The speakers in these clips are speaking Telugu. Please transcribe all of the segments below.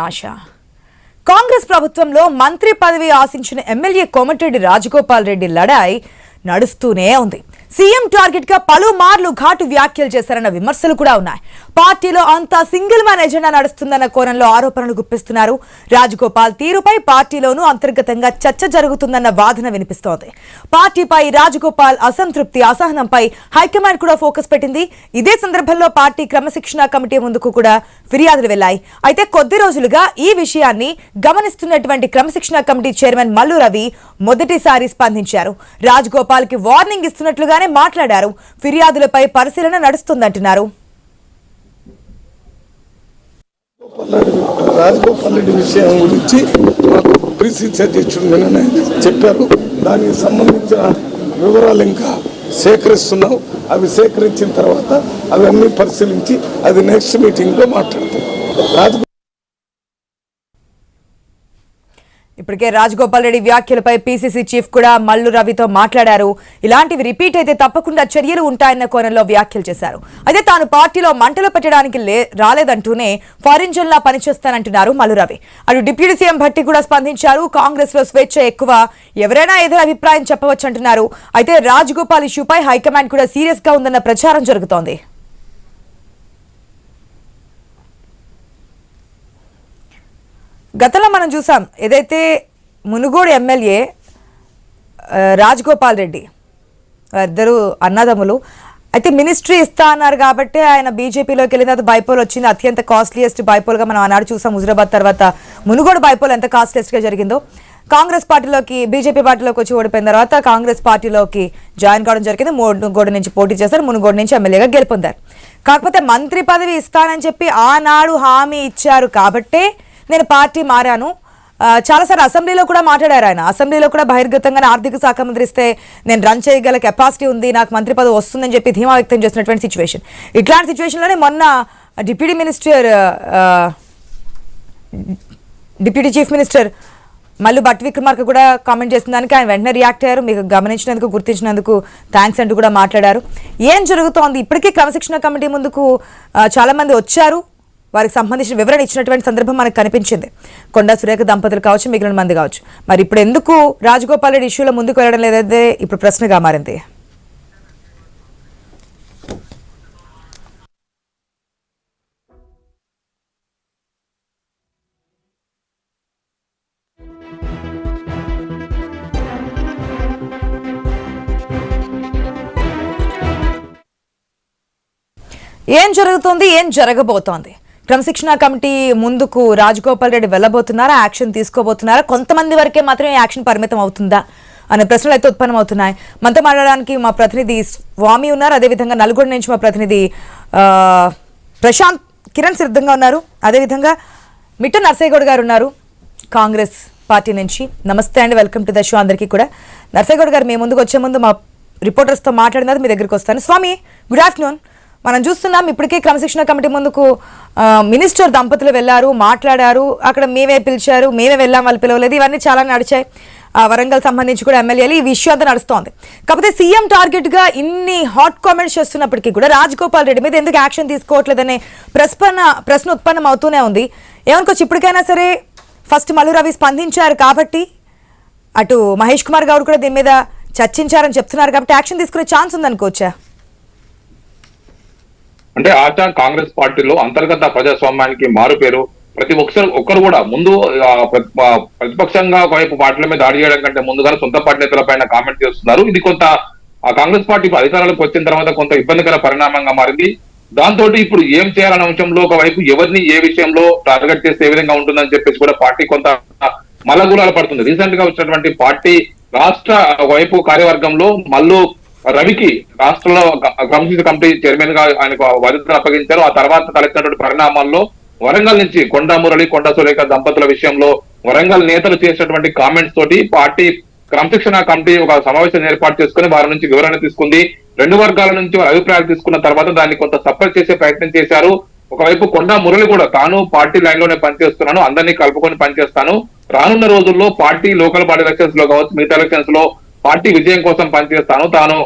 ఆశ కాంగ్రెస్ ప్రభుత్వంలో మంత్రి పదవి ఆశించిన ఎమ్మెల్యే కోమటిరెడ్డి రాజగోపాల్ రెడ్డి లడాయి నడుస్తూనే ఉంది. సీఎం టార్గెట్ గా పలుమార్లు ఘాటు వ్యాఖ్యలు చేశారన్న విమర్శలు కూడా ఉన్నాయి. పార్టీలో అంతా సింగిల్ మ్యాన్ ఎజెండా నడుస్తుందన్న కోణంలో ఆరోపణలు గుప్పిస్తున్నారు. రాజగోపాల్ తీరుపై పార్టీలోనూ అంతర్గతంగా చర్చ జరుగుతుందన్న వాదన వినిపిస్తోంది. పార్టీపై రాజగోపాల్ అసంతృప్తి, అసహనంపై హైకమాండ్ కూడా ఫోకస్ పెట్టింది. ఇదే సందర్భంలో పార్టీ క్రమశిక్షణ కమిటీ ముందుకు కూడా ఫిర్యాదులు వెళ్లాయి. అయితే కొద్ది రోజులుగా ఈ విషయాన్ని గమనిస్తున్నటువంటి క్రమశిక్షణ కమిటీ చైర్మన్ మల్లు రవి మొదటిసారి స్పందించారు. రాజగోపాల్ కి వార్నింగ్ ఇస్తున్నట్లుగా మాట్లాడారు. ఫిర్యాదులపై పరిశీలన నడుస్తుందంటున్నారు. రాజగోపాల్ రెడ్డి విషయం గురించి మాకు పిసిసి అధ్యక్షుడు చెప్పారు. దానికి సంబంధించిన వివరాలు ఇంకా సేకరిస్తున్నాం. అవి సేకరించిన తర్వాత అవన్నీ పరిశీలించి అది నెక్స్ట్ మీటింగ్ లో మాట్లాడతాం. ఇప్పటికే రాజగోపాల్ రెడ్డి వ్యాఖ్యలపై పీసీసీ చీఫ్ కూడా మల్లు రవితో మాట్లాడారు. ఇలాంటివి రిపీట్ అయితే తప్పకుండా చర్యలు ఉంటాయన్న కోణంలో వ్యాఖ్యలు చేశారు. అయితే తాను పార్టీలో మంటలు పెట్టడానికి రాలేదంటూనే ఫారిన్ జోన్లా పనిచేస్తానంటున్నారు మల్లు రవి. అటు డిప్యూటీ సీఎం భట్టి కూడా స్పందించారు. కాంగ్రెస్ లో స్వేచ్ఛ ఎక్కువ, ఎవరైనా ఏదో అభిప్రాయం చెప్పవచ్చు అంటున్నారు. అయితే రాజగోపాల్ ఇష్యూపై హైకమాండ్ కూడా సీరియస్ గా ఉందన్న ప్రచారం జరుగుతోంది. గతంలో మనం చూసాం, ఏదైతే మునుగోడు ఎమ్మెల్యే రాజగోపాల్ రెడ్డి ఇద్దరు అన్నదమ్ములు, అయితే మినిస్ట్రీ ఇస్తా అన్నారు కాబట్టి ఆయన బీజేపీలోకి వెళ్ళిన తర్వాత బైపోల్ వచ్చింది. అత్యంత కాస్ట్లీయెస్ట్ బైపోల్గా మనం ఆనాడు చూసాం. హుజురాబాద్ తర్వాత మునుగోడు బైపోల్ ఎంత కాస్ట్లీయెస్ట్గా జరిగిందో. కాంగ్రెస్ పార్టీలోకి బీజేపీ పార్టీలోకి వచ్చి ఓడిపోయిన తర్వాత కాంగ్రెస్ పార్టీలోకి జాయిన్ కావడం జరిగింది. మునుగోడు నుంచి పోటీ చేశారు. మునుగోడు నుంచి ఎమ్మెల్యేగా గెలుపొందారు. కాకపోతే మంత్రి పదవి ఇస్తానని చెప్పి ఆనాడు హామీ ఇచ్చారు కాబట్టే నేను పార్టీ మారాను. చాలాసార్లు అసెంబ్లీలో కూడా మాట్లాడారు ఆయన. అసెంబ్లీలో కూడా బహిర్గతంగా ఆర్థిక శాఖ మంత్రి ఇస్తే నేను రన్ చేయగల కెపాసిటీ ఉంది, నాకు మంత్రి పదవి వస్తుందని చెప్పి ధీమా వ్యక్తం చేసినటువంటి సిచ్యువేషన్. ఇట్లాంటి సిచ్యువేషన్లోనే మొన్న deputy chief minister Mallu Bhatti Vikramarka కూడా కామెంట్ చేసిన దానికి ఆయన వెంటనే రియాక్ట్ అయ్యారు. మీకు గమనించినందుకు, గుర్తించినందుకు థ్యాంక్స్ అంటూ కూడా మాట్లాడారు. ఏం జరుగుతోంది? ఇప్పటికీ క్రమశిక్షణ కమిటీ ముందుకు చాలామంది వచ్చారు. వారికి సంబంధించిన వివరణ ఇచ్చినటువంటి సందర్భం మనకు కనిపించింది. కొండా సురేఖ దంపతులు కావచ్చు, మిగిలిన మంది కావచ్చు. మరి ఇప్పుడు ఎందుకు రాజగోపాల్ రెడ్డి ఇష్యూలో ముందుకు వెళ్ళడం లేదైతే ఇప్పుడు ప్రశ్నగా మారింది. ఏం జరుగుతోంది, ఏం జరగబోతోంది? క్రమశిక్షణ కమిటీ ముందుకు రాజగోపాల్ రెడ్డి వెళ్ళబోతున్నారా, యాక్షన్ తీసుకోబోతున్నారా, కొంతమంది వరకే మాత్రమే యాక్షన్ పరిమితం అవుతుందా అనే ప్రశ్నలు అయితే ఉత్పన్నమవుతున్నాయి. మనతో మాట్లాడడానికి మా ప్రతినిధి స్వామి ఉన్నారు. అదేవిధంగా నల్గొండ నుంచి మా ప్రతినిధి ప్రశాంత్ కిరణ్ సిద్ధంగా ఉన్నారు. అదేవిధంగా మిట్ట నర్సయ్యగౌడ్ గారు ఉన్నారు కాంగ్రెస్ పార్టీ నుంచి. నమస్తే అండి, వెల్కమ్ టు ద షో అందరికీ కూడా. నర్సయ్యగౌడ్ గారు, మేము ముందుకు వచ్చే ముందు మా రిపోర్టర్స్తో మాట్లాడిన తర్వాత మీ దగ్గరికి వస్తాను. స్వామి, గుడ్ ఆఫ్టర్నూన్. మనం చూస్తున్నాం ఇప్పటికే క్రమశిక్షణ కమిటీ ముందుకు మినిస్టర్ దంపతులు వెళ్లారు, మాట్లాడారు. అక్కడ మేమే పిలిచారు, మేమే వెళ్ళాం, వాళ్ళు పిలవలేదు. ఇవన్నీ చాలా నడిచాయి. వరంగల్ సంబంధించి కూడా ఎమ్మెల్యేలు ఈ విషయం అంతా నడుస్తోంది. కాకపోతే సీఎం టార్గెట్ గా ఇన్ని హాట్ కామెంట్స్ చేస్తున్నప్పటికీ కూడా రాజగోపాల్ రెడ్డి మీద ఎందుకు యాక్షన్ తీసుకోవట్లేదనే ప్రశ్న ఉత్పన్నం అవుతూనే ఉంది. ఏమనుకోవచ్చు, ఇప్పటికైనా సరే ఫస్ట్ మల్లు రవి స్పందించారు కాబట్టి, అటు మహేష్ కుమార్ గౌడ్ కూడా దీని మీద చర్చించారని చెప్తున్నారు కాబట్టి యాక్షన్ తీసుకునే ఛాన్స్ ఉందనుకోవచ్చా? అంటే ఆచా కాంగ్రెస్ పార్టీలో అంతర్గత ప్రజాస్వామ్యానికి మారుపేరు. ప్రతి ఒక్కరు కూడా ముందు ప్రతిపక్షంగా ఒకవైపు పార్టీల మీద దాడి చేయడం కంటే ముందుగా సొంత పార్టీ నేతల పైన కామెంట్ చేస్తున్నారు. ఇది కొంత కాంగ్రెస్ పార్టీ అధికారంలోకి వచ్చిన తర్వాత కొంత ఇబ్బందికర పరిణామంగా మారింది. దాంతో ఇప్పుడు ఏం చేయాలనే అంశంలో ఒకవైపు ఎవరిని ఏ విషయంలో టార్గెట్ చేస్తే ఏ విధంగా ఉంటుందని చెప్పేసి కూడా పార్టీ కొంత మల్లగులాలు పడుతుంది. రీసెంట్ గా వచ్చినటువంటి పార్టీ రాష్ట్ర వైపు కార్యవర్గంలో మల్లు రవికి రాష్ట్రంలో క్రమశిక్షణ కమిటీ చైర్మన్ గా ఆయనకు బాధ్యతలు అప్పగించారు. ఆ తర్వాత తలెత్తినటువంటి పరిణామాల్లో వరంగల్ నుంచి కొండా మురళి, కొండా సురేఖ దంపతుల విషయంలో వరంగల్ నేతలు చేసినటువంటి కామెంట్స్ తోటి పార్టీ క్రమశిక్షణ కమిటీ ఒక సమావేశం ఏర్పాటు చేసుకుని వారి నుంచి వివరణ తీసుకుంది. రెండు వర్గాల నుంచి వారి అభిప్రాయాలు తీసుకున్న తర్వాత దాన్ని కొంత సపోర్ట్ చేసే ప్రయత్నం చేశారు. ఒకవైపు కొండా మురళి కూడా తాను పార్టీ లైన్ లోనే పనిచేస్తున్నాను, అందరినీ కలుపుకొని పనిచేస్తాను, రానున్న రోజుల్లో పార్టీ లోకల్ బాడీ ఎలక్షన్స్ లో కావచ్చు, మిగతా ఎలక్షన్స్ లో పార్టీ విజయం కోసం పనిచేస్తాను, తాను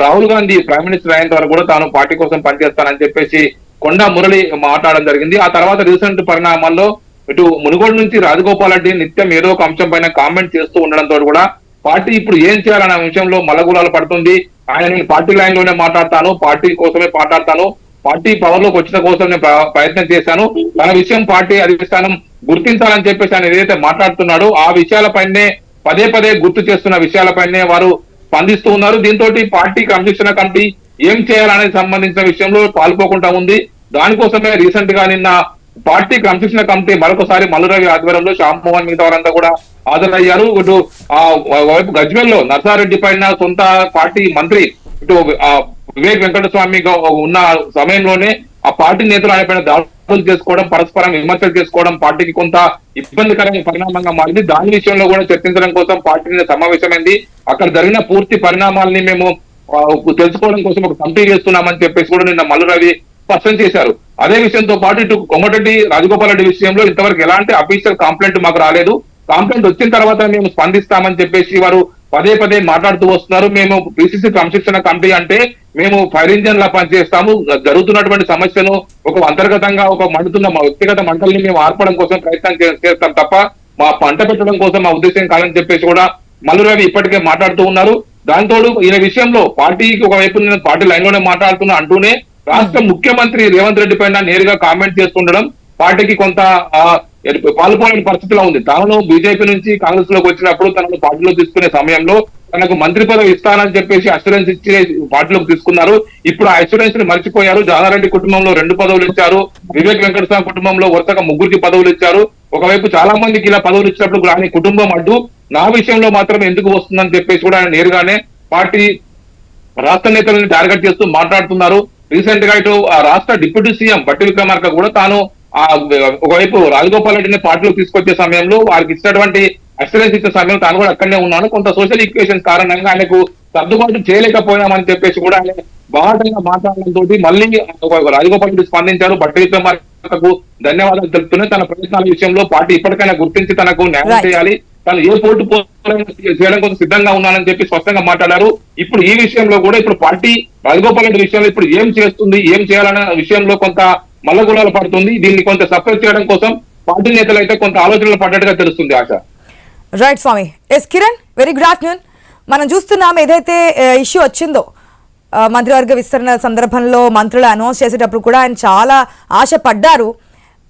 రాహుల్ గాంధీ ప్రైమ్ మినిస్టర్ అయిన వరకు కూడా తాను పార్టీ కోసం పనిచేస్తానని చెప్పేసి కొండా మురళి మాట్లాడడం జరిగింది. ఆ తర్వాత రీసెంట్ పరిణామాల్లో ఇటు మునుగోడు నుంచి రాజగోపాల్ రెడ్డి నిత్యం ఏదో ఒక అంశం పైన కామెంట్ చేస్తూ ఉండడంతో కూడా పార్టీ ఇప్పుడు ఏం చేయాలనే విషయంలో మల్లగులాలు పడుతుంది. ఆయన నేను పార్టీ లైన్ లోనే మాట్లాడతాను, పార్టీ కోసమే మాట్లాడతాను, పార్టీ పవర్ లోకి వచ్చిన కోసం నేను ప్రయత్నం చేశాను, తన విషయం పార్టీ అధిష్టానం గుర్తించాలని చెప్పేసి ఆయన ఏదైతే మాట్లాడుతున్నాడో ఆ విషయాలపైనే పదే పదే గుర్తు చేస్తున్న విషయాలపైనే వారు స్పందిస్తూ ఉన్నారు. దీంతో పార్టీ క్రమశిక్షణ కమిటీ ఏం చేయాలనేది సంబంధించిన విషయంలో పాల్పోకుండా ఉంది. దానికోసమే రీసెంట్ గా నిన్న పార్టీ క్రమశిక్షణ కమిటీ మరొకసారి మల్లురవి ఆధ్వర్యంలో శ్యామ్మోహన్ మిగతా వారంతా కూడా హాజరయ్యారు. ఇటు వైపు గజ్వేల్ లో నర్సారెడ్డి పైన సొంత పార్టీ మంత్రి ఇటు వివేక్ వెంకటస్వామి ఉన్న సమయంలోనే ఆ పార్టీ నేతలు ఆయన పైన దాడులు చేసుకోవడం, పరస్పరం విమర్శలు చేసుకోవడం పార్టీకి కొంత ఇబ్బందికరమైన పరిణామంగా మారింది. దాని విషయంలో కూడా చర్చించడం కోసం పార్టీ సమావేశమైంది. అక్కడ జరిగిన పూర్తి పరిణామాలని మేము తెలుసుకోవడం కోసం ఒక కమిటీ చేస్తున్నామని చెప్పేసి కూడా నిన్న మల్లురవి స్పష్టం చేశారు. అదే విషయంతో పాటు ఇటు కోమటిరెడ్డి రాజగోపాల్ రెడ్డి విషయంలో ఇంతవరకు ఎలాంటి అఫీషియల్ కంప్లైంట్ మాకు రాలేదు, కంప్లైంట్ వచ్చిన తర్వాత మేము స్పందిస్తామని చెప్పేసి వారు పదే పదే మాట్లాడుతూ వస్తున్నారు. మేము పిసిసి క్రమశిక్షణ కమిటీ అంటే మేము ఫైర్ ఇంజన్ లా పనిచేస్తాము, జరుగుతున్నటువంటి సమస్యను ఒక అంతర్గతంగా ఒక మండుతున్న వ్యక్తిగత మంటల్ని మేము ఆర్పడం కోసం ప్రయత్నం చేస్తాం తప్ప మా పంట పెట్టడం కోసం మా ఉద్దేశం కాదని చెప్పేసి కూడా మల్లురవి ఇప్పటికే మాట్లాడుతూ ఉన్నారు. దాంతోడు ఈయన విషయంలో పార్టీకి ఒకవైపు నేను పార్టీ లైన్ లోనే మాట్లాడుతున్నా అంటూనే రాష్ట్ర ముఖ్యమంత్రి రేవంత్ రెడ్డి పైన నేరుగా కామెంట్ చేస్తుండడం పార్టీకి కొంత పాల్గొనని పరిస్థితిలో ఉంది. తాను బీజేపీ నుంచి కాంగ్రెస్ లోకి వచ్చినప్పుడు తనను పార్టీలో తీసుకునే సమయంలో తనకు మంత్రి పదవి ఇస్తానని చెప్పేసి అష్యూరెన్స్ ఇచ్చి పార్టీలోకి తీసుకున్నారు. ఇప్పుడు ఆ అష్యూరెన్స్ ని మర్చిపోయారు. జానారెడ్డి కుటుంబంలో 2 పదవులు ఇచ్చారు, వివేక్ వెంకటస్వామి కుటుంబంలో వరుసగా 3 పదవులు ఇచ్చారు. ఒకవైపు చాలా మందికి ఇలా పదవులు ఇచ్చినప్పుడు రాని కుటుంబం అడ్డు నా విషయంలో మాత్రం ఎందుకు వస్తుందని చెప్పేసి కూడా ఆయన నేరుగానే పార్టీ రాష్ట్ర నేతలను టార్గెట్ చేస్తూ మాట్లాడుతున్నారు. రీసెంట్ గా ఇటు రాష్ట్ర డిప్యూటీ సీఎం బట్టి విక్రమార్క కూడా తాను ఒకవైపు రాజగోపాల్ రెడ్డిని పార్టీలో తీసుకొచ్చే సమయంలో వారికి ఇచ్చినటువంటి అష్యూరెన్స్ ఇచ్చే సమయంలో తాను కూడా అక్కడనే ఉన్నాను, కొంత సోషల్ ఈక్వేషన్స్ కారణంగా ఆయనకు సర్దుబాటు చేయలేకపోయామని చెప్పేసి కూడా ఆయన బాహటంగా మాట్లాడడంతో మళ్ళీ రాజగోపాల్ రెడ్డి స్పందించారు. బట్టి విక్రమార్కకు ధన్యవాదాలు తెలుపుతూనే తన ప్రయత్నాల విషయంలో పార్టీ ఇప్పటికైనా గుర్తించి తనకు న్యాయం చేయాలి, తను ఏ పోటీ చేయడం కోసం సిద్ధంగా ఉన్నానని చెప్పి స్పష్టంగా మాట్లాడారు. ఇప్పుడు ఈ విషయంలో కూడా ఇప్పుడు పార్టీ రాజగోపాల్ రెడ్డి విషయంలో ఇప్పుడు ఏం చేస్తుంది, ఏం చేయాలనే విషయంలో కొంత మల్లగులాలు పడుతుంది. దీన్ని కొంత సప్రెస్ చేయడం కోసం పార్టీ నేతలు అయితే కొంత ఆలోచనలు పడ్డట్టుగా తెలుస్తుంది. ఆశ. రైట్ స్వామి. Yes Kiran, very good afternoon. మనం చూస్తున్నాం ఏదైతే ఇష్యూ వచ్చిందో మంత్రివర్గ విస్తరణ సందర్భంలో మంత్రులు అనౌన్స్ చేసేటప్పుడు కూడా ఆయన చాలా ఆశపడ్డారు.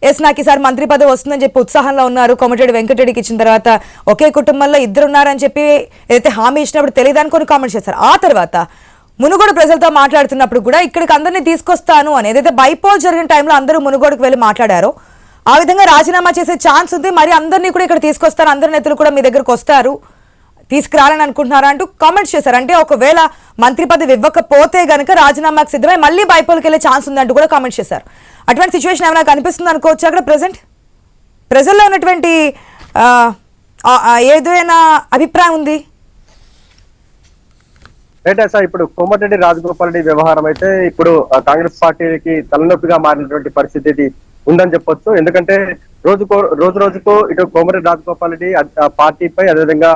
ఎస్ నాకు ఈసారి మంత్రి పదవి వస్తుందని చెప్పి ఉత్సాహంలో ఉన్నారు. కోమటిరెడ్డి వెంకటరెడ్డికి ఇచ్చిన తర్వాత ఒకే కుటుంబంలో 2 ఉన్నారని చెప్పి ఏదైతే హామీ ఇచ్చినప్పుడు తెలియదని కొన్ని కామెంట్స్ చేశారు. ఆ తర్వాత మునుగోడు ప్రజలతో మాట్లాడుతున్నప్పుడు కూడా ఇక్కడికి అందరినీ తీసుకొస్తాను అని ఏదైతే బైపోల్ జరిగిన టైంలో అందరూ మునుగోడుకు వెళ్ళి మాట్లాడారో ఆ విధంగా రాజీనామా చేసే ఛాన్స్ ఉంది, మరి అందరినీ కూడా ఇక్కడ తీసుకొస్తారు, అందరి నేతలు కూడా మీ దగ్గరకు వస్తారు, తీసుకురాలని అనుకుంటున్నారా అంటూ కామెంట్స్ చేశారు. అంటే ఒకవేళ మంత్రి పదవి ఇవ్వకపోతే గనక రాజీనామాకు సిద్ధమై మళ్ళీ బైపోల్కి వెళ్ళే ఛాన్స్ ఉందంటూ కూడా కామెంట్స్ చేశారు. అటువంటి సిచ్యువేషన్ ఏమైనా కనిపిస్తుంది అనుకోవచ్చు అక్కడ ప్రెసెంట్ ప్రజల్లో ఉన్నటువంటి ఏదైనా అభిప్రాయం ఉంది? రైట్ సార్, ఇప్పుడు కోమటిరెడ్డి రాజగోపాల్ రెడ్డి వ్యవహారం అయితే ఇప్పుడు కాంగ్రెస్ పార్టీకి తలనొప్పిగా మారినటువంటి పరిస్థితి ఉందని చెప్పొచ్చు. ఎందుకంటే రోజు రోజుకు ఇటు కోమటిరెడ్డి రాజగోపాల్ రెడ్డి పార్టీపై అదేవిధంగా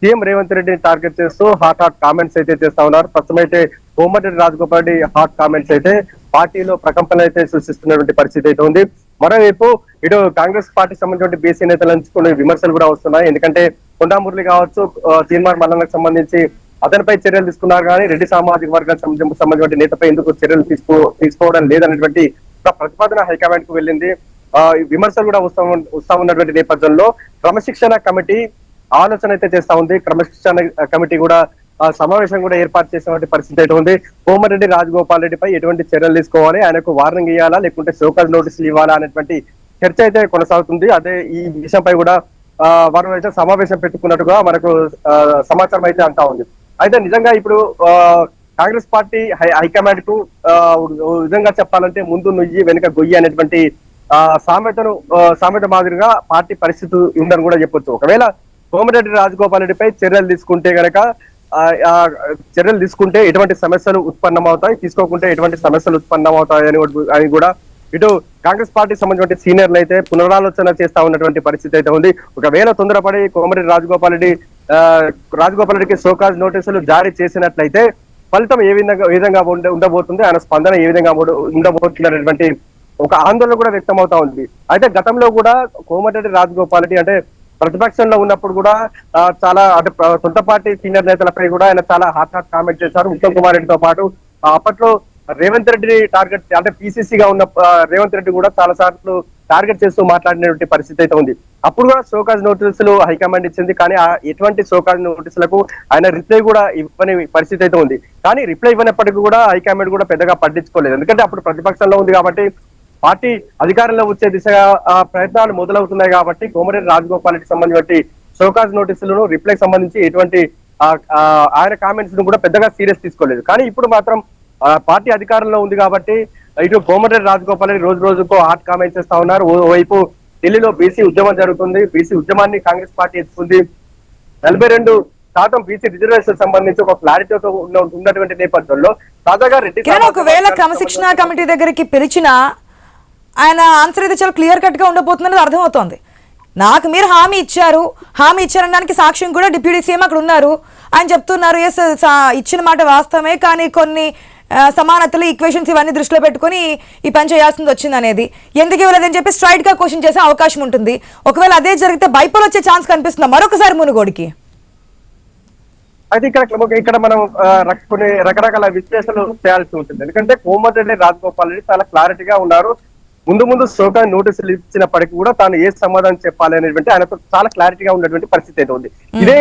సీఎం రేవంత్ రెడ్డిని టార్గెట్ చేస్తూ హాట్ కామెంట్స్ అయితే చేస్తా ఉన్నారు. ప్రస్తుతం అయితే కోమటిరెడ్డి రాజగోపాల్ రెడ్డి హాట్ కామెంట్స్ అయితే పార్టీలో ప్రకంపనలు అయితే సృష్టిస్తున్నటువంటి పరిస్థితి అయితే ఉంది. మరోవైపు ఇటు కాంగ్రెస్ పార్టీకి సంబంధించిన బీసీ నేతల నుంచి కొన్ని విమర్శలు కూడా వస్తున్నాయి. ఎందుకంటే కొండా మురళి కావచ్చు, తీర్మార్ మల్లన్నకు సంబంధించి అతనిపై చర్యలు తీసుకున్నారు కానీ రెడ్డి సామాజిక వర్గానికి సంబంధించిన నేతపై ఎందుకు చర్యలు తీసుకోవడం లేదనేటువంటి ప్రతిపాదన హైకమాండ్ కు వెళ్ళింది. విమర్శలు కూడా వస్తా ఉన్నటువంటి నేపథ్యంలో క్రమశిక్షణ కమిటీ ఆలోచన అయితే చేస్తా ఉంది. క్రమశిక్షణ కమిటీ కూడా సమావేశం కూడా ఏర్పాటు చేసినటువంటి పరిస్థితి అయితే ఉంది. కోమటిరెడ్డి రాజగోపాల్ రెడ్డిపై ఎటువంటి చర్యలు తీసుకోవాలి, ఆయనకు వార్నింగ్ ఇవ్వాలా లేకుంటే షోకాజ్ నోటీసులు ఇవ్వాలా అనేటువంటి చర్చ అయితే కొనసాగుతుంది. అదే ఈ విషయంపై కూడా వారు అయితే సమావేశం పెట్టుకున్నట్టుగా మనకు సమాచారం అయితే అంతా ఉంది. అయితే నిజంగా ఇప్పుడు కాంగ్రెస్ పార్టీ హైకమాండ్ కు విధంగా చెప్పాలంటే ముందు నుయ్యి వెనుక గొయ్యి అనేటువంటి సామెత మాదిరిగా పార్టీ పరిస్థితి ఉందని కూడా చెప్పొచ్చు. ఒకవేళ కోమటిరెడ్డి రాజగోపాల్ రెడ్డిపై చర్యలు తీసుకుంటే గనక చర్యలు తీసుకుంటే ఎటువంటి సమస్యలు ఉత్పన్నమవుతాయి, తీసుకోకుంటే ఎటువంటి సమస్యలు ఉత్పన్నమవుతాయి అని కూడా ఇటు కాంగ్రెస్ పార్టీకి సంబంధించిన సీనియర్లు అయితే పునరాలోచన చేస్తా ఉన్నటువంటి పరిస్థితి అయితే ఉంది. ఒకవేళ తొందరపడి కోమటిరెడ్డి రాజగోపాల్ రెడ్డికి షోకాజ్ నోటీసులు జారీ చేసినట్లయితే ఫలితం ఏ విధంగా ఉండబోతుంది, ఆయన స్పందన ఏ విధంగా ఉండబోతుంది అనేటువంటి ఒక ఆందోళన కూడా వ్యక్తం అవుతా ఉంది. అయితే గతంలో కూడా కోమటిరెడ్డి రాజగోపాల్ రెడ్డి అంటే ప్రతిపక్షంలో ఉన్నప్పుడు కూడా చాలా అంటే సొంత పార్టీ సీనియర్ నేతలపై కూడా ఆయన చాలా హాట్ కామెంట్ చేశారు. ఉత్తమ్ కుమార్ రెడ్డితో పాటు అప్పట్లో రేవంత్ రెడ్డిని టార్గెట్ అంటే పిసిసిగా ఉన్న రేవంత్ రెడ్డి కూడా చాలా సార్లు టార్గెట్ చేస్తూ మాట్లాడినటువంటి పరిస్థితి అయితే ఉంది. అప్పుడు కూడా షోకాజ్ నోటీసులు హైకమాండ్ ఇచ్చింది, కానీ ఎటువంటి షోకాజ్ నోటీసులకు ఆయన రిప్లై కూడా ఇవ్వని పరిస్థితి అయితే ఉంది. కానీ రిప్లై ఇవ్వనప్పటికీ కూడా హైకమాండ్ కూడా పెద్దగా పట్టించుకోలేదు. ఎందుకంటే అప్పుడు ప్రతిపక్షంలో ఉంది కాబట్టి, పార్టీ అధికారంలో వచ్చే దిశగా ప్రయత్నాలు మొదలవుతున్నాయి కాబట్టి కోమటిరెడ్డి రాజగోపాల్ రెడ్డికి సంబంధించి షోకాజ్ నోటీసులను రిప్లైకి సంబంధించి ఎటువంటి ఆయన కామెంట్స్ ను కూడా పెద్దగా సీరియస్ తీసుకోలేదు. కానీ ఇప్పుడు మాత్రం పార్టీ అధికారంలో ఉంది కాబట్టి ఇటు కోమటిరెడ్డి రాజగోపాల్ రెడ్డి రోజు రోజుకు హాట్ కామెంట్స్ చేస్తా ఉన్నారు. ఓవైపు ఢిల్లీలో బీసీ ఉద్యమం జరుగుతుంది, బీసీ ఉద్యమాన్ని కాంగ్రెస్ పార్టీ ఎత్తుకుంది. 42% బీసీ రిజర్వేషన్ సంబంధించి ఒక క్లారిటీతో ఉన్నటువంటి నేపథ్యంలో తాజాగా రెడ్డి ఒకవేళ క్రమశిక్షణ కమిటీ దగ్గరికి పిలిచినా ఆయన ఆన్సర్ అయితే చాలా క్లియర్ కట్ గా ఉండబోతుందని అర్థమవుతోంది. నాకు మీరు హామీ ఇచ్చారనడానికి సాక్ష్యం కూడా డిప్యూటీ సీఎం అక్కడ ఉన్నారు. ఆయన చెప్తున్నారు ఎస్ ఇచ్చిన మాట వాస్తవమే, కానీ కొన్ని సమానతలు ఈక్వేషన్స్ ఇవన్నీ దృష్టిలో పెట్టుకుని ఈ పని చేయాల్సింది వచ్చింది అనేది. ఎందుకు ఇవ్వలేదని చెప్పి స్ట్రైట్ గా క్వశ్చన్ చేసే అవకాశం ఉంటుంది. ఒకవేళ అదే జరిగితే బైపోల్ వచ్చే ఛాన్స్ కనిపిస్తుందా మరొకసారి మునుగోడికి? అయితే ఇక్కడ మనం కొన్ని రకరకాల విశ్లేషణలు చేయాల్సి ఉంటుంది. ఎందుకంటే కోమటిరెడ్డి రాజగోపాల్ రెడ్డి చాలా క్లారిటీగా ఉన్నారు. ముందు షోకాజ్ నోటీసులు ఇచ్చినప్పటికీ కూడా తాను ఏ సమాధానం చెప్పాలి అనేటువంటి ఆయనతో చాలా క్లారిటీగా ఉన్నటువంటి పరిస్థితి అయితే ఉంది. ఇదే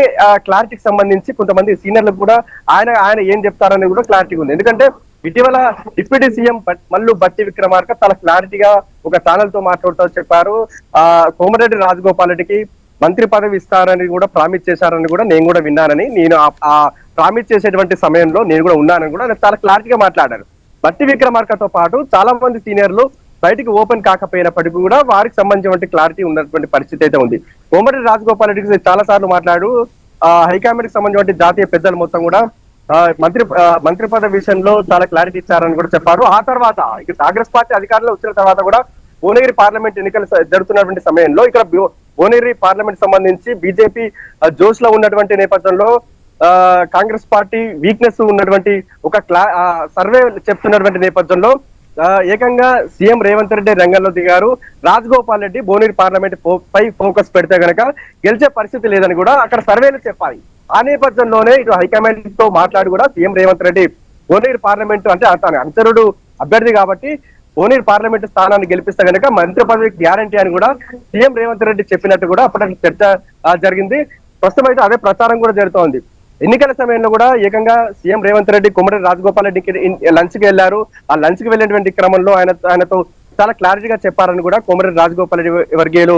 క్లారిటీకి సంబంధించి కొంతమంది సీనియర్లకు కూడా ఆయన ఏం చెప్తారనేది కూడా క్లారిటీగా ఉంది. ఎందుకంటే ఇటీవల డిప్యూటీ సీఎం మల్లు బట్టి విక్రమార్క చాలా క్లారిటీగా ఒక ఛానల్ తో మాట్లాడుతూ చెప్పారు, కోమటిరెడ్డి రాజగోపాల్ రెడ్డికి మంత్రి పదవి ఇస్తారని కూడా ప్రామిస్ చేశారని కూడా నేను కూడా విన్నానని, నేను ఆ ప్రామిస్ చేసేటువంటి సమయంలో నేను కూడా ఉన్నానని కూడా ఆయన చాలా క్లారిటీగా మాట్లాడారు. బట్టి విక్రమార్కతో పాటు చాలా మంది సీనియర్లు బయటికి ఓపెన్ కాకపోయినప్పటికీ కూడా వారికి సంబంధించిన క్లారిటీ ఉన్నటువంటి పరిస్థితి అయితే ఉంది. కోమటిరెడ్డి రాజగోపాల్ రెడ్డికి చాలా సార్లు మాట్లాడు హైకమాండ్ కి సంబంధించిన జాతీయ పెద్దలు మొత్తం కూడా మంత్రి పదవి విషయంలో చాలా క్లారిటీ ఇచ్చారని కూడా చెప్పారు. ఆ తర్వాత ఇక కాంగ్రెస్ పార్టీ అధికారంలో వచ్చిన తర్వాత కూడా భువనగిరి పార్లమెంట్ ఎన్నికలు జరుగుతున్నటువంటి సమయంలో ఇక్కడ భువనగిరి పార్లమెంట్ సంబంధించి బీజేపీ జోష్ లో ఉన్నటువంటి నేపథ్యంలో కాంగ్రెస్ పార్టీ వీక్నెస్ ఉన్నటువంటి ఒక సర్వే చెప్తున్నటువంటి నేపథ్యంలో ఏకంగా సీఎం రేవంత్ రెడ్డి రంగంలో దిగారు. రాజగోపాల్ రెడ్డి భువనగిరి పార్లమెంట్ పై ఫోకస్ పెడితే గనక గెలిచే పరిస్థితి లేదని కూడా అక్కడ సర్వేలు చెప్పాలి. ఆ నేపథ్యంలోనే ఇటు హైకమాండ్ తో మాట్లాడి కూడా సీఎం రేవంత్ రెడ్డి భువనగిరి పార్లమెంట్ అంటే తన అనుచరుడు అభ్యర్థి కాబట్టి భువనగిరి పార్లమెంట్ స్థానాన్ని గెలిపిస్తే గనక మంత్రి పదవి గ్యారంటీ అని కూడా సీఎం రేవంత్ రెడ్డి చెప్పినట్టు కూడా అప్పటి చర్చ జరిగింది. ప్రస్తుతం అయితే అదే ప్రచారం కూడా జరుగుతోంది. ఎన్నికల సమయంలో కూడా ఏకంగా సీఎం రేవంత్ రెడ్డి కోమటిరెడ్డి రాజగోపాల్ రెడ్డికి లంచ్ కి వెళ్లారు. ఆ లంచ్ కి వెళ్ళినటువంటి క్రమంలో ఆయనతో చాలా క్లారిటీగా చెప్పారని కూడా కోమటిరెడ్డి రాజగోపాల్ రెడ్డి వర్గీయులు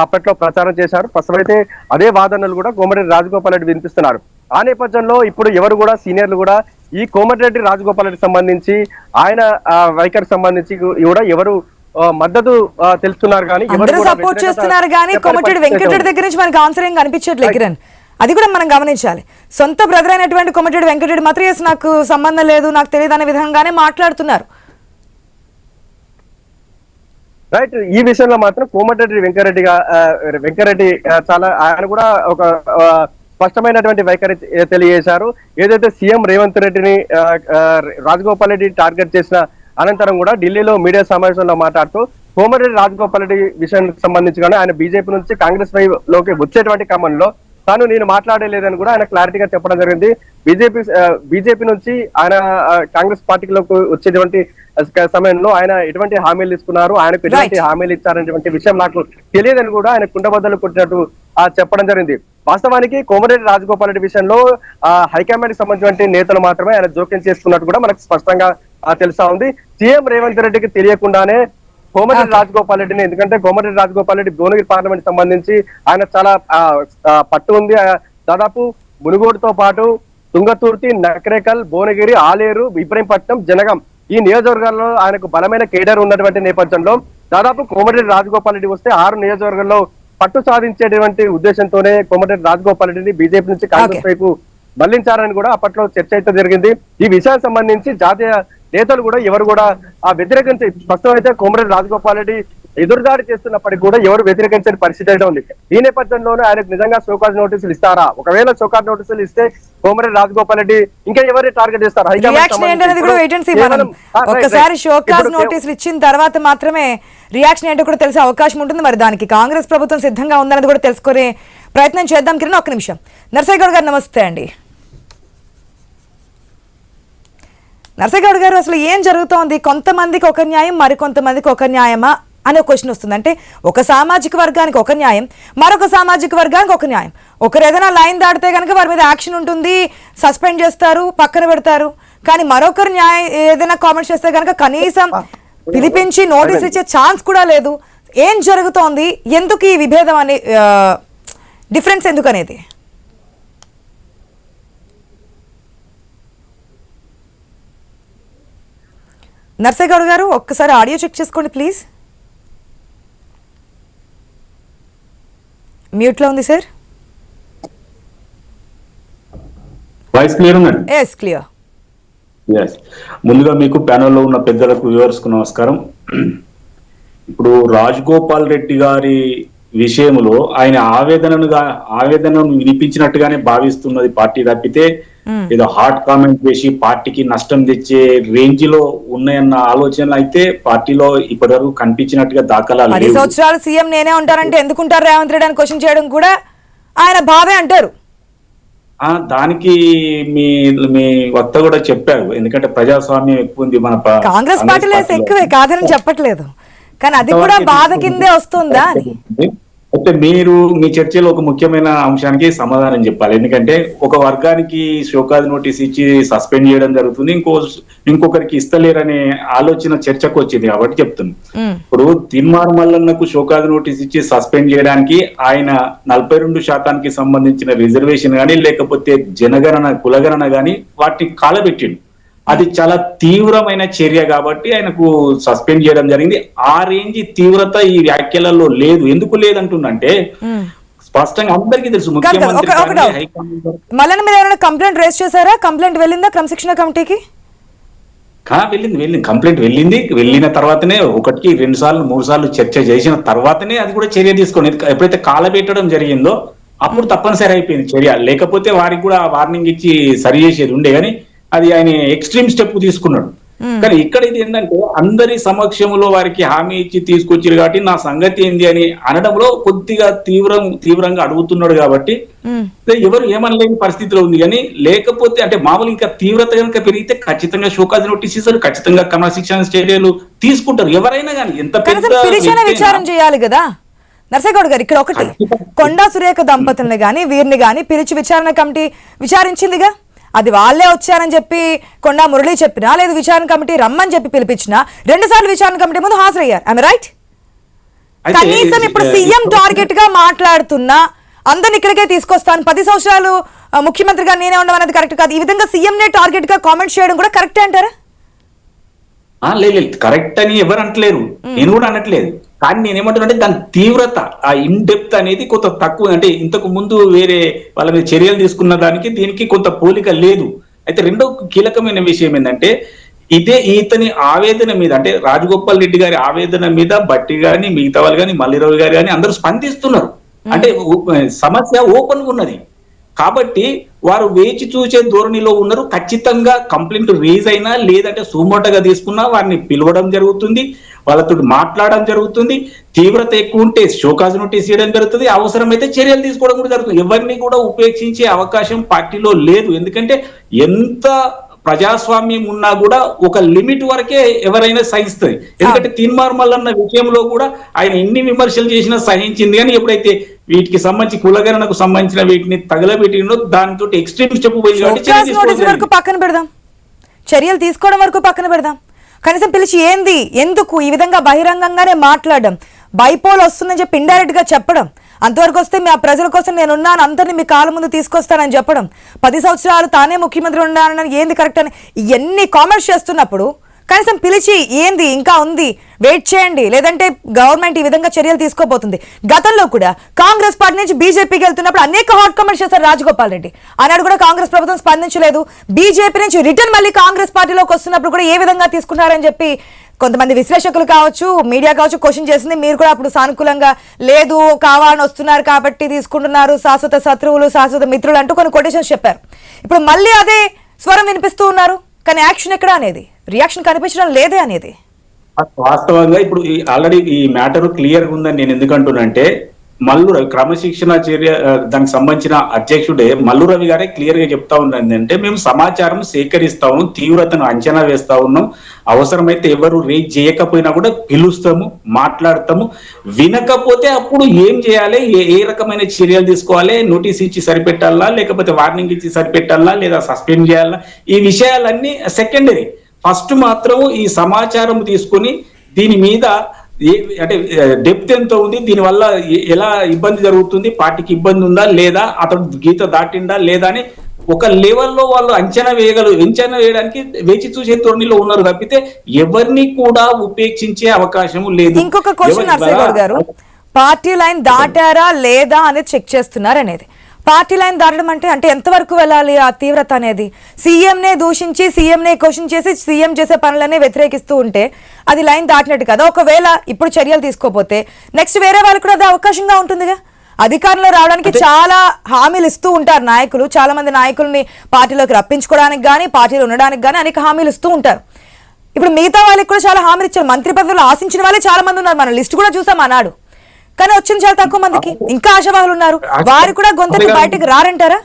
అప్పట్లో ప్రచారం చేశారు. ప్రస్తుతం అయితే అదే వాదనలు కూడా కోమటిరెడ్డి రాజగోపాల్ రెడ్డి వినిపిస్తున్నారు. ఆ నేపథ్యంలో ఇప్పుడు ఎవరు కూడా సీనియర్లు కూడా ఈ కోమటిరెడ్డి రాజగోపాల్ రెడ్డి సంబంధించి ఆయన వైఖరికి సంబంధించి కూడా ఎవరు మద్దతు తెలుస్తున్నారు కానీ ఎవరు సపోర్ట్ చేస్తున్నారు కానీ కోమటిరెడ్డి వెంకటరెడ్డి దగ్గర నుంచి మనకి ఆన్సర్ ఏం కనిపించట్లేదు కిరణ్. అది కూడా మనం గమనించాలి. సొంత బ్రదర్ అయినటువంటి కోమటిరెడ్డి వెంకటరెడ్డి మాత్రం ఎస్ నాకు సంబంధం లేదు నాకు తెలియదు అనే విధంగానే మాట్లాడుతున్నారు. రైట్, ఈ విషయంలో మాత్రం కోమటిరెడ్డి వెంకరెడ్డి చాలా ఆయన కూడా ఒక స్పష్టమైనటువంటి వైఖరి తెలియజేశారు. ఏదైతే సీఎం రేవంత్ రెడ్డిని రాజగోపాల్ రెడ్డి టార్గెట్ చేసిన అనంతరం కూడా ఢిల్లీలో మీడియా సమావేశంలో మాట్లాడుతూ కోమటిరెడ్డి రాజగోపాల్ రెడ్డి విషయానికి సంబంధించి కానీ ఆయన బీజేపీ నుంచి కాంగ్రెస్ లోకి వచ్చేటువంటి క్రమంలో నేను మాట్లాడలేదని కూడా ఆయన క్లారిటీగా చెప్పడం జరిగింది. బీజేపీ నుంచి ఆయన కాంగ్రెస్ పార్టీలోకి వచ్చేటువంటి సమయంలో ఆయన ఎటువంటి హామీలు తీసుకున్నారు, ఆయనకు ఎటువంటి హామీలు ఇచ్చారనేటువంటి విషయం నాకు తెలియదని కూడా ఆయన కుండబద్దలు కొట్టినట్టు చెప్పడం జరిగింది. వాస్తవానికి కోమటిరెడ్డి రాజగోపాల్ రెడ్డి విషయంలో హైకమాండ్ సంబంధించిన నేతలు మాత్రమే ఆయన జోక్యం చేసుకున్నట్టు కూడా మనకు స్పష్టంగా తెలుస్తా ఉంది. సీఎం రేవంత్ రెడ్డికి తెలియకుండానే కోమటిరెడ్డి రాజగోపాల్ రెడ్డిని, ఎందుకంటే కోమటిరెడ్డి రాజగోపాల్ రెడ్డి భువనగిరి పార్లమెంట్ సంబంధించి ఆయన చాలా పట్టు ఉంది. దాదాపు మునుగోడుతో పాటు తుంగతుర్తి, నకరేకల్, భువనగిరి, ఆలేరు, ఇబ్రహీంపట్నం, జనగాం ఈ నియోజకవర్గాల్లో ఆయనకు బలమైన కేడర్ ఉన్నటువంటి నేపథ్యంలో దాదాపు కోమటిరెడ్డి రాజగోపాల్ రెడ్డి వస్తే 6 నియోజకవర్గాల్లో పట్టు సాధించేటువంటి ఉద్దేశంతోనే కోమటిరెడ్డి రాజగోపాల్ రెడ్డిని బీజేపీ నుంచి కాంగ్రెస్ వైపు మళ్లించారని కూడా అప్పట్లో చర్చ అయితే జరిగింది. ఈ విషయానికి సంబంధించి జాతీయ నేతలు కూడా ఎవరు కూడా వ్యతిరేకించి ప్రస్తుతం అయితే కోమటిరెడ్డి రాజగోపాల్ రెడ్డి ఎదురుదాడి చేస్తున్నప్పటికీ కూడా ఎవరు వ్యతిరేకించని పరిస్థితి అయితే ఉంది. ఈ నేపథ్యంలోనే ఆయనకు నిజంగా షోకాజ్ నోటీసులు ఇస్తారా? ఒకవేళ షోకాజ్ నోటీసులు ఇస్తే కోమరెడ్డి రాజగోపాల్ రెడ్డి ఇంకా ఎవరిని టార్గెట్ చేస్తారు? రియాక్షన్ ఏంటనేది కూడా వెయిట్ అండ్ సీ. మనం ఒక్కసారి షోకాజ్ నోటీసులు ఇచ్చిన తర్వాత మాత్రమే రియాక్షన్ ఏంటో కూడా తెలిసే అవకాశం ఉంటుంది. మరి దానికి కాంగ్రెస్ ప్రభుత్వం సిద్ధంగా ఉందన్నది కూడా తెలుసుకునే ప్రయత్నం చేద్దాం. కిరణ్ ఒక్క నిమిషం. నర్సయ్య గౌడ్ గారు నమస్తే అండి. నర్సయ్య గౌడ్ గారు, అసలు ఏం జరుగుతోంది? కొంతమందికి ఒక న్యాయం, మరికొంతమందికి ఒక న్యాయమా అనే క్వశ్చన్ వస్తుంది. అంటే ఒక సామాజిక వర్గానికి ఒక న్యాయం, మరొక సామాజిక వర్గానికి ఒక న్యాయం. ఒకరు ఏదైనా లైన్ దాటితే కనుక వారి మీద యాక్షన్ ఉంటుంది, సస్పెండ్ చేస్తారు, పక్కన పెడతారు. కానీ మరొకరు ఏదైనా కామెంట్స్ చేస్తే కనుక కనీసం పిలిపించి నోటీస్ ఇచ్చే ఛాన్స్ కూడా లేదు. ఏం జరుగుతోంది? ఎందుకు ఈ విభేదం అనే డిఫరెన్స్ ఎందుకు అనేది? నర్సయ్య గౌడ్ గారు ఒక్కసారి ఆడియో చెక్ చేసుకోండి ప్లీజ్. మ్యూట్లో ఉంది సార్. వాయిస్ క్లియర్ ఉందండి? Yes, clear. ఎస్. ముందుగా మీకు ప్యానెల్లో ఉన్న పెద్దలకు వ్యూవర్స్ కు నమస్కారం. ఇప్పుడు రాజగోపాల్ రెడ్డి గారి విషయంలో ఆయన ఆవేదనను వినిపించినట్టుగానే భావిస్తున్నది పార్టీ తప్పితే ఏదో హాట్ కామెంట్ చేసి పార్టీకి నష్టం తెచ్చే రేంజ్ లో ఉన్నాయన్న ఆలోచనలు అయితే పార్టీలో ఇప్పటివరకు కనిపించినట్టుగా దాఖలాలు 10 సంవత్సరాలు సీఎం నేనే ఉంటారంటే ఎందుకుంటారు రేవంత్ రెడ్డి అని క్వశ్చన్ చేయడం కూడా ఆయన బాధే అంటారు. దానికి మీ వక్త కూడా చెప్పారు. ఎందుకంటే ప్రజాస్వామ్యం ఎక్కువ ఉంది మన కాంగ్రెస్ పార్టీలో ఎక్కువే, కాదని చెప్పట్లేదు, కానీ అది కూడా బాధ కిందే వస్తుందా అని. అయితే మీరు మీ చర్చలో ఒక ముఖ్యమైన అంశానికి సమాధానం చెప్పాలి. ఎందుకంటే ఒక వర్గానికి షోకాజ్ నోటీస్ ఇచ్చి సస్పెండ్ చేయడం జరుగుతుంది, ఇంకొకరికి ఇస్తలేరనే ఆలోచన చర్చకు వచ్చింది కాబట్టి చెప్తున్నాను. ఇప్పుడు తిన్మార్ మల్లన్నకు షోకాజ్ నోటీస్ ఇచ్చి సస్పెండ్ చేయడానికి ఆయన 42% సంబంధించిన రిజర్వేషన్ కానీ లేకపోతే జనగణన కులగణన కానీ వాటిని కాలబెట్టిండు. అది చాలా తీవ్రమైన చర్య కాబట్టి ఆయనకు సస్పెండ్ చేయడం జరిగింది. ఆ రేంజ్ తీవ్రత ఈ వ్యాఖ్యలలో లేదు. ఎందుకు లేదంటుందంటే స్పష్టంగా అందరికీ తెలుసు. ముఖ్యమంత్రి మల్లన్న మీద ఏమైనా కంప్లైంట్ రేస్ చేశారా? కంప్లైంట్ వెళ్ళిందా క్రమశిక్షణ కమిటీకి? వెళ్ళింది కంప్లైంట్ వెళ్ళిన తర్వాతనే 1, 2 సార్లు 3 సార్లు చర్చ చేసిన తర్వాతనే అది కూడా చర్య తీసుకుని ఎప్పుడైతే కాలబెట్టడం జరిగిందో అప్పుడు తప్పనిసరి అయిపోయింది చర్య. లేకపోతే వారికి కూడా వార్నింగ్ ఇచ్చి సరి చేసేది ఉండే, కానీ అది ఆయన ఎక్స్ట్రీమ్ స్టెప్ తీసుకున్నాడు. కానీ ఇక్కడ ఇది ఏంటంటే అందరి సమక్షంలో వారికి హామీ ఇచ్చి తీసుకొచ్చారు కాబట్టి నా సంగతి ఏంది అని అనడంలో కొద్దిగా తీవ్రంగా అడుగుతున్నాడు కాబట్టి ఎవరు ఏమనలేని పరిస్థితిలో ఉంది. కానీ లేకపోతే అంటే మామూలు ఇంకా తీవ్రత కనుక పెరిగితే ఖచ్చితంగా షోకాజ్ నోటీస్ ఇస్తారు, ఖచ్చితంగా క్రమశిక్షణ చర్యలు తీసుకుంటారు ఎవరైనా కానీ. ఎంత పెద్ద విచారం చేయాలి కదా నర్సయ్య గౌడ్ గారు. ఇక్కడ ఒకటి, కొండా సురేఖ దంపతుల్ని గాని వీరిని గాని పిలిచి విచారణ కమిటీ విచారించిందిగా. అది వాళ్ళే వచ్చారని చెప్పి కొండా మురళి చెప్పినా, లేదు విచారణ కమిటీ రమ్మని చెప్పి పిలిపించినా 2 సార్లు విచారణ కమిటీ ముందు హాజరయ్యారు. I am right? కనీసం ఇప్పుడు సీఎం టార్గెట్ గా మాట్లాడుతున్నా, అందరిని ఇక్కడికే తీసుకొస్తాను, 10 సంవత్సరాలు ముఖ్యమంత్రిగా నేనే ఉండమన్నది కరెక్ట్ కాదు, ఈ విధంగా సీఎం నే టార్గెట్ గా కామెంట్ చేయడం కూడా కరెక్టే అంటారా? లేదు కరెక్ట్ అని ఎవరు అంటలేరు, నేను కూడా అనట్లేదు. కానీ నేనేమంటున్నా దాని తీవ్రత, ఆ ఇన్ డెప్త్ అనేది కొంత తక్కువ. అంటే ఇంతకు ముందు వేరే వాళ్ళ మీద చర్యలు తీసుకున్న దానికి దీనికి కొంత పోలిక లేదు. అయితే రెండో కీలకమైన విషయం ఏంటంటే ఇతని ఆవేదన మీద, అంటే రాజగోపాల్ రెడ్డి గారి ఆవేదన మీద బట్టి గాని మిగతా వాళ్ళు కానీ మల్లిరావు గారు కానీ అందరూ స్పందిస్తున్నారు. అంటే సమస్య ఓపెన్ గా ఉన్నది కాబట్టి వారు వేచి చూసే ధోరణిలో ఉన్నారు. ఖచ్చితంగా కంప్లైంట్ రేజ్ అయినా లేదంటే సుమోటగా తీసుకున్నా వారిని పిలవడం జరుగుతుంది, వాళ్ళతో మాట్లాడడం జరుగుతుంది. తీవ్రత ఎక్కువ ఉంటే షోకాజ్ నోటీస్ చేయడం జరుగుతుంది, అవసరమైతే చర్యలు తీసుకోవడం కూడా జరుగుతుంది. ఎవరిని కూడా ఉపేక్షించే అవకాశం పార్టీలో లేదు. ఎందుకంటే ఎంత ప్రజాస్వామ్యం ఉన్నా కూడా ఒక లిమిట్ వరకే ఎవరైనా సహిస్తుంది. ఎందుకంటే తీన్మార్ మల్లన్న విషయంలో కూడా ఆయన ఎన్ని విమర్శలు చేసినా సహించింది. కానీ ఎప్పుడైతే వీటికి సంబంధించి కులగణనకు సంబంధించిన వీటిని తగలబెట్టినో దానితో ఎక్స్ట్రీమ్ స్టెప్ వరకు పక్కన పెడదాం, చర్యలు తీసుకోవడం వరకు పక్కన పెడదాం. కనీసం పిలిచి ఏంది, ఎందుకు ఈ విధంగా బహిరంగంగానే మాట్లాడడం, బైపోల్ వస్తుందని చెప్పి ఇండైరెక్ట్ గా చెప్పడం, అంతవరకు వస్తే మీ ప్రజల కోసం నేనున్నాను, అందరినీ మీ కాళ్ళ ముందు తీసుకొస్తానని చెప్పడం, 10 సంవత్సరాలు తానే ముఖ్యమంత్రి ఉన్నానని ఏంది కరెక్ట్ అని ఎన్ని కామెంట్స్ చేస్తున్నప్పుడు కనీసం పిలిచి ఏంది ఇంకా ఉంది, వెయిట్ చేయండి, లేదంటే గవర్నమెంట్ ఈ విధంగా చర్యలు తీసుకోబోతుంది. గతంలో కూడా కాంగ్రెస్ పార్టీ నుంచి బీజేపీకి వెళ్తున్నప్పుడు అనేక హాట్ కామెంట్స్ చేశారు రాజగోపాల్ రెడ్డి. ఆనాడు కూడా కాంగ్రెస్ ప్రభుత్వం స్పందించలేదు. బీజేపీ నుంచి రిటర్న్ మళ్ళీ కాంగ్రెస్ పార్టీలోకి వస్తున్నప్పుడు కూడా ఏ విధంగా తీసుకున్నారని చెప్పి కొంతమంది విశ్లేషకులు కావచ్చు, మీడియా కావచ్చు క్వశ్చన్ చేసింది. మీరు కూడా అప్పుడు సానుకూలంగా లేదు, కావాలని వస్తున్నారు కాబట్టి తీసుకుంటున్నారు, శాశ్వత శత్రువులు శాశ్వత మిత్రులు అంటూ కొన్ని కొటేషన్స్ చెప్పారు. ఇప్పుడు మళ్ళీ అదే స్వరం వినిపిస్తూ ఉన్నారు, కానీ యాక్షన్ ఎక్కడ అనేది, రియాక్షన్ కనిపించడం లేదే అనేది. వాస్తవంగా ఇప్పుడు ఆల్రెడీ ఈ మ్యాటర్ క్లియర్ గా ఉందని నేను ఎందుకంటున్నానంటే, మల్లు రవి క్రమశిక్షణ చర్య దానికి సంబంధించిన అధ్యక్షుడే మల్లు రవి గారే క్లియర్ గా చెప్తా ఉన్నది అంటే, మేము సమాచారం సేకరిస్తాము, తీవ్రతను అంచనా వేస్తా ఉన్నాం, అవసరమైతే ఎవరు రేజ్ చేయకపోయినా కూడా పిలుస్తాము, మాట్లాడతాము, వినకపోతే అప్పుడు ఏం చేయాలి, ఏ రకమైన చర్యలు తీసుకోవాలి, నోటీస్ ఇచ్చి సరిపెట్టాలా, లేకపోతే వార్నింగ్ ఇచ్చి సరిపెట్టాలా, లేదా సస్పెండ్ చేయాలా, ఈ విషయాలన్నీ సెకండరీ. ఫస్ట్ మాత్రం ఈ సమాచారం తీసుకుని దీని మీద అంటే డెప్త్ ఎంత ఉంది, దీనివల్ల ఎలా ఇబ్బంది జరుగుతుంది, పార్టీకి ఇబ్బంది ఉందా లేదా, అతడు గీత దాటిందా లేదా అని ఒక లెవెల్లో వాళ్ళు అంచనా వేయడానికి వేచి చూసే ధోరణిలో ఉన్నారు తప్పితే ఎవరిని కూడా ఉపేక్షించే అవకాశం లేదు. ఇంకొక క్వశ్చన్ నర్సయ్య గారు, పార్టీ లైన్ దాటారా లేదా అనేది చెక్ చేస్తున్నారు అనేది. పార్టీ లైన్ దాటడం అంటే ఎంతవరకు వెళ్ళాలి ఆ తీవ్రత అనేది? సీఎంనే దూషించి, సీఎంనే క్వశ్చన్ చేసి, సీఎం చేసే పనులనే వ్యతిరేకిస్తూ ఉంటే అది లైన్ దాటినట్టు కదా. ఒకవేళ ఇప్పుడు చర్యలు తీసుకోపోతే నెక్స్ట్ వేరే వాళ్ళు కూడా అది అవకాశంగా ఉంటుందిగా. అధికారంలో రావడానికి చాలా హామీలు ఇస్తూ ఉంటారు నాయకులు, చాలా మంది నాయకుల్ని పార్టీలోకి రప్పించుకోవడానికి కానీ, పార్టీలో ఉండడానికి కానీ అనేక హామీలు ఇస్తూ ఉంటారు. ఇప్పుడు మిగతా వాళ్ళకి కూడా చాలా హామీలు ఇచ్చారు. మంత్రి పదవులు ఆశించిన వాళ్ళే చాలా మంది ఉన్నారు, మన లిస్ట్ కూడా చూసాం అన్నాడు. కానీ వచ్చింది చాలా తక్కువ మందికి, ఇంకా ఆశావాహులు ఉన్నారు, వారు కూడా గొంతకి బయటకు రారంటారా?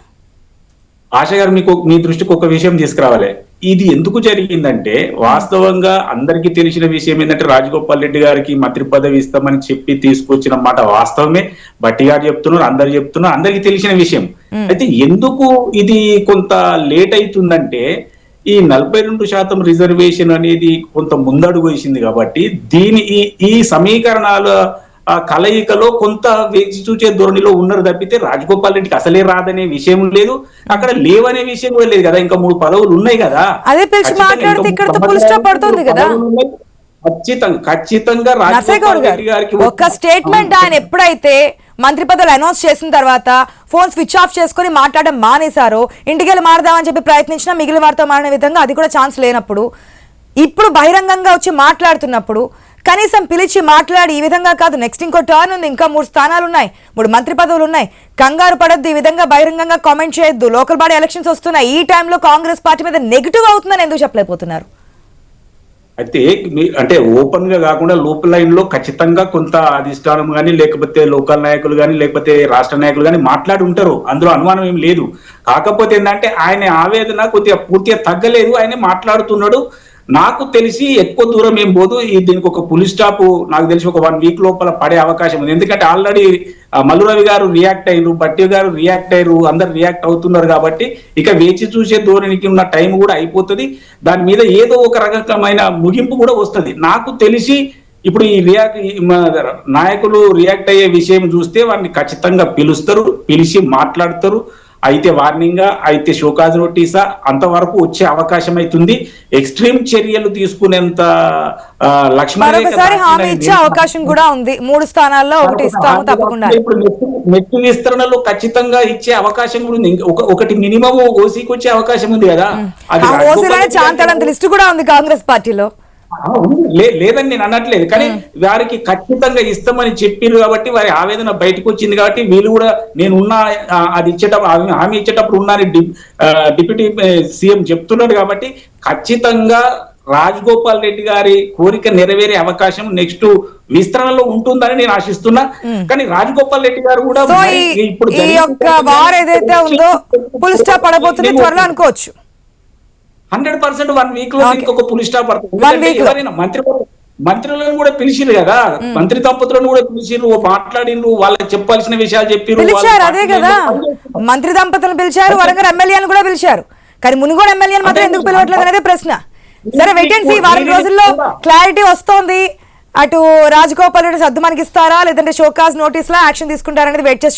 ఆశ గారు, మీ దృష్టికి ఒక విషయం తీసుకురావాలి. ఇది ఎందుకు జరిగిందంటే, వాస్తవంగా అందరికీ తెలిసిన విషయం ఏంటంటే, రాజగోపాల్ రెడ్డి గారికి మంత్రి పదవి ఇస్తామని చెప్పి తీసుకొచ్చిన మాట వాస్తవమే. బట్టి గారు చెప్తున్నారు, అందరు చెప్తున్నారు, అందరికీ తెలిసిన విషయం. అయితే ఎందుకు ఇది కొంత లేట్ అవుతుందంటే, ఈ 42% రిజర్వేషన్ అనేది కొంత ముందడుగు వేసింది కాబట్టి, ఈ సమీకరణాల కలయికలో కొంత వేచి చూచే ధోరణిలో ఉన్నారు తప్పితే రాజగోపాల్ రెడ్డికి అసలే రాదనే విషయం లేదు, అక్కడ లేవనే విషయం కూడా లేదు కదా. ఇంకా 3 పదవులు ఉన్నాయి కదా, అదే పిలిచి మాట్లాడితే ఇక్కడ ఫుల్ స్టాప్ పడుతుంది కదా. ఖచ్చితంగా నర్సయ్య గారికి ఒక స్టేట్మెంట్ ఆయన ఎప్పుడైతే మంత్రి పదవులు అనౌన్స్ చేసిన తర్వాత ఫోన్ స్విచ్ ఆఫ్ చేసుకుని మాట్లాడడం మానేశారో, ఇంటికి వెళ్ళి మారదామని చెప్పి ప్రయత్నించినా మిగిలిన వారితో మారిన విధంగా అది కూడా ఛాన్స్ లేనప్పుడు, ఇప్పుడు బహిరంగంగా వచ్చి మాట్లాడుతున్నప్పుడు కనీసం పిలిచి మాట్లాడి ఈ విధంగా కాదు, నెక్స్ట్ ఇంకో టర్న్ ఉంది, ఇంకా 3 స్థానాలు ఉన్నాయి, 3 మంత్రి పదవులు ఉన్నాయి, కంగారు పడద్దు, ఈ విధంగా బహిరంగంగా కామెంట్ చేయొద్దు, లోకల్ బాడీ ఎలక్షన్స్ వస్తున్నాయి, ఈ టైంలో కాంగ్రెస్ పార్టీ మీద నెగిటివ్ అవుతుందని ఎందుకు చెప్పలేకపోతున్నారు? అయితే అంటే ఓపెన్ గా కాకుండా లోపల లైన్ లో ఖచ్చితంగా కొంత అధిష్టానం కానీ, లేకపోతే లోకల్ నాయకులు కానీ, లేకపోతే రాష్ట్ర నాయకులు కానీ మాట్లాడి ఉంటారు, అందులో అనుమానం ఏం లేదు. కాకపోతే ఏంటంటే ఆయన ఆవేదన కొద్దిగా పూర్తిగా తగ్గలేదు, ఆయన మాట్లాడుతున్నాడు. నాకు తెలిసి ఎక్కువ దూరం ఏం పోదు, దీనికి ఒక పులి స్టాప్ నాకు తెలిసి ఒక 1 వీక్ లోపల పడే అవకాశం ఉంది. ఎందుకంటే ఆల్రెడీ మల్లు రవి గారు రియాక్ట్ అయ్యారు, బట్టి గారు రియాక్ట్ అయ్యారు, అందరు రియాక్ట్ అవుతున్నారు కాబట్టి ఇక వేచి చూసే ధోరణికి ఉన్న టైం కూడా అయిపోతుంది. దాని మీద ఏదో ఒక రకమైన ముగింపు కూడా వస్తుంది. నాకు తెలిసి ఇప్పుడు ఈ నాయకులు రియాక్ట్ అయ్యే విషయం చూస్తే వారిని ఖచ్చితంగా పిలుస్తారు, పిలిచి మాట్లాడతారు. అయితే వార్నింగా, అయితే షోకాజ్ నోటీసా, అంతవరకు వచ్చే అవకాశం అవుతుంది. ఎక్స్ట్రీమ్ చర్యలు తీసుకునేంత మరొకసారి హామీ ఇచ్చే అవకాశం కూడా ఉంది. 3 స్థానాల్లో 1 ఇస్తాము తప్పకుండా. ఇప్పుడు నెక్స్ట్ విస్తరణలో ఖచ్చితంగా ఇచ్చే అవకాశం కూడా ఉంది. ఒకటి మినిమం ఓసీకి వచ్చే అవకాశం ఉంది కదా, ఓసీలోనే చాంతాడంత లిస్టు కూడా ఉంది కాంగ్రెస్ పార్టీలో. లేదని నేను అనట్లేదు, కానీ వారికి ఖచ్చితంగా ఇస్తామని చెప్పారు కాబట్టి వారి ఆవేదన బయటకు వచ్చింది కాబట్టి వీళ్ళు కూడా నేను ఉన్నా, అది ఇచ్చేటప్పుడు హామీ ఇచ్చేటప్పుడు ఉన్నారని డిప్యూటీ సీఎం చెప్తున్నాడు కాబట్టి ఖచ్చితంగా రాజగోపాల్ రెడ్డి గారి కోరిక నెరవేరే అవకాశం నెక్స్ట్ విస్తరణలో ఉంటుందని నేను ఆశిస్తున్నా. కానీ రాజగోపాల్ రెడ్డి గారు కూడా ఇప్పుడు ఈ యొక్క వార్ ఏదైతే ఉందో ఫుల్ స్టాప్ పడబోతుంది త్వరలో అనుకోవచ్చు. 100% 1 వీక్ లో ఇంకొక పులి స్టాప్ పడుతుంది. ఎవరైనా మంత్రులను కూడా పిలిచిరు కదా, మంత్రి దంపతులను కూడా పిలిచిరు, మాట్లాడిరు, వాళ్ళకి చెప్పాల్సిన విషయాలు చెప్పారు. అదే కదా, మంత్రి దంపతులను పిలిచారు, వరంగల్ ఎమ్మెల్యేలను కూడా పిలిచారు, కానీ మునుగోడు ఎమ్మెల్యేలు మాత్రం ఎందుకు పిలవట్లేదు అనేది ప్రశ్న. సరే, వెయిట్ అండ్ సీ. 4 రోజుల్లో క్లారిటీ వస్తోంది. అటు రాజగోపాల్ రెడ్డి సర్దు మనకి ఇస్తారా, లేదంటే షోకాజ్ నోటీస్ లా యాక్షన్ తీసుకుంటారనేది వెయిట్ చేసి